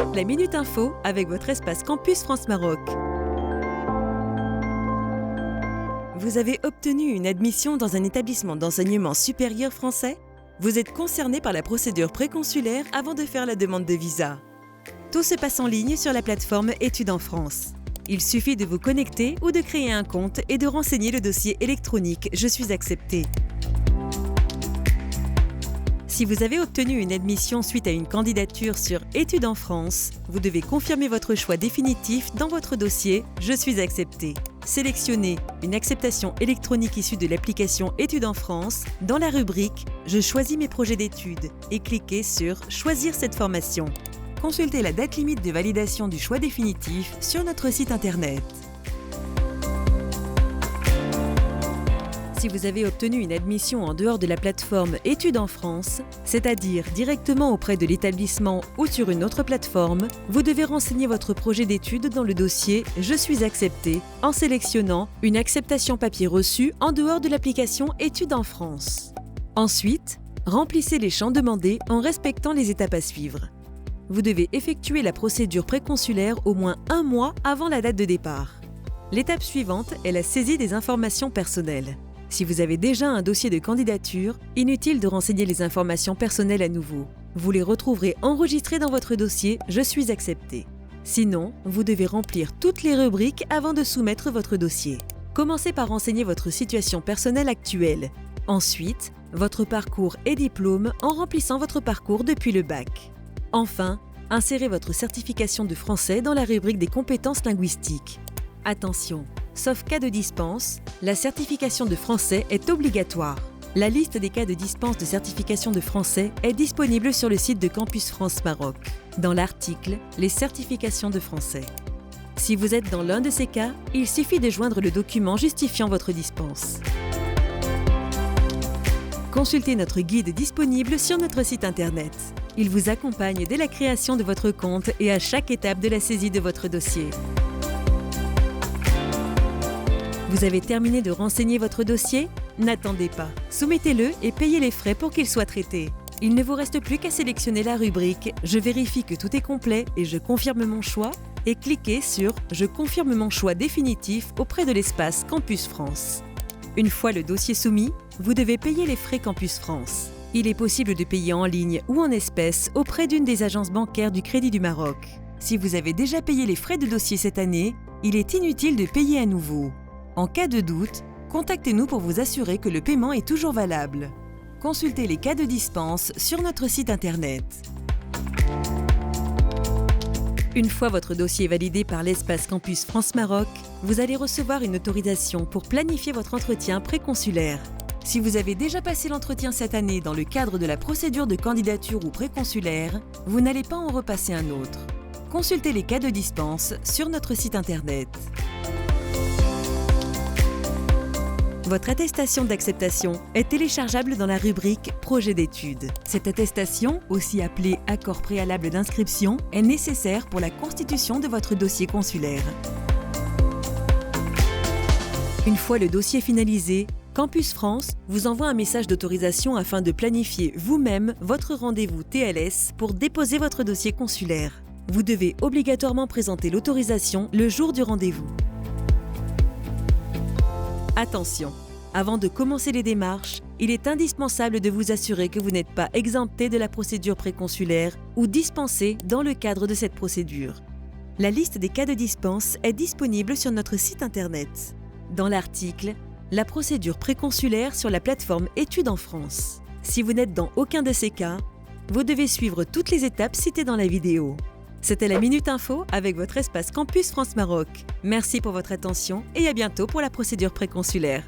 La Minute Info avec votre espace Campus France Maroc. Vous avez obtenu une admission dans un établissement d'enseignement supérieur français ? Vous êtes concerné par la procédure préconsulaire avant de faire la demande de visa. Tout se passe en ligne sur la plateforme Études en France. Il suffit de vous connecter ou de créer un compte et de renseigner le dossier électronique « Je suis accepté ». Si vous avez obtenu une admission suite à une candidature sur Études en France, vous devez confirmer votre choix définitif dans votre dossier « Je suis accepté ». Sélectionnez une acceptation électronique issue de l'application Études en France dans la rubrique « Je choisis mes projets d'études » et cliquez sur « Choisir cette formation ». Consultez la date limite de validation du choix définitif sur notre site internet. Si vous avez obtenu une admission en dehors de la plateforme Études en France, c'est-à-dire directement auprès de l'établissement ou sur une autre plateforme, vous devez renseigner votre projet d'études dans le dossier « Je suis accepté » en sélectionnant une acceptation papier reçue en dehors de l'application Études en France. Ensuite, remplissez les champs demandés en respectant les étapes à suivre. Vous devez effectuer la procédure préconsulaire au moins 1 mois avant la date de départ. L'étape suivante est la saisie des informations personnelles. Si vous avez déjà un dossier de candidature, inutile de renseigner les informations personnelles à nouveau. Vous les retrouverez enregistrées dans votre dossier « Je suis accepté ». Sinon, vous devez remplir toutes les rubriques avant de soumettre votre dossier. Commencez par renseigner votre situation personnelle actuelle. Ensuite, votre parcours et diplôme en remplissant votre parcours depuis le bac. Enfin, insérez votre certification de français dans la rubrique des compétences linguistiques. Attention, sauf cas de dispense, la certification de français est obligatoire. La liste des cas de dispense de certification de français est disponible sur le site de Campus France Maroc, dans l'article « Les certifications de français ». Si vous êtes dans l'un de ces cas, il suffit de joindre le document justifiant votre dispense. Consultez notre guide disponible sur notre site internet. Il vous accompagne dès la création de votre compte et à chaque étape de la saisie de votre dossier. Vous avez terminé de renseigner votre dossier ? N'attendez pas. Soumettez-le et payez les frais pour qu'il soit traité. Il ne vous reste plus qu'à sélectionner la rubrique « Je vérifie que tout est complet et je confirme mon choix » et cliquez sur « Je confirme mon choix définitif » auprès de l'espace Campus France. Une fois le dossier soumis, vous devez payer les frais Campus France. Il est possible de payer en ligne ou en espèces auprès d'une des agences bancaires du Crédit du Maroc. Si vous avez déjà payé les frais de dossier cette année, il est inutile de payer à nouveau. En cas de doute, contactez-nous pour vous assurer que le paiement est toujours valable. Consultez les cas de dispense sur notre site internet. Une fois votre dossier validé par l'espace Campus France Maroc, vous allez recevoir une autorisation pour planifier votre entretien préconsulaire. Si vous avez déjà passé l'entretien cette année dans le cadre de la procédure de candidature ou préconsulaire, vous n'allez pas en repasser un autre. Consultez les cas de dispense sur notre site internet. Votre attestation d'acceptation est téléchargeable dans la rubrique « Projet d'études ». Cette attestation, aussi appelée « Accord préalable d'inscription », est nécessaire pour la constitution de votre dossier consulaire. Une fois le dossier finalisé, Campus France vous envoie un message d'autorisation afin de planifier vous-même votre rendez-vous TLS pour déposer votre dossier consulaire. Vous devez obligatoirement présenter l'autorisation le jour du rendez-vous. Attention, avant de commencer les démarches, il est indispensable de vous assurer que vous n'êtes pas exempté de la procédure préconsulaire ou dispensé dans le cadre de cette procédure. La liste des cas de dispense est disponible sur notre site internet. Dans l'article « La procédure préconsulaire sur la plateforme Études en France ». Si vous n'êtes dans aucun de ces cas, vous devez suivre toutes les étapes citées dans la vidéo. C'était la Minute Info avec votre espace Campus France Maroc. Merci pour votre attention et à bientôt pour la procédure préconsulaire.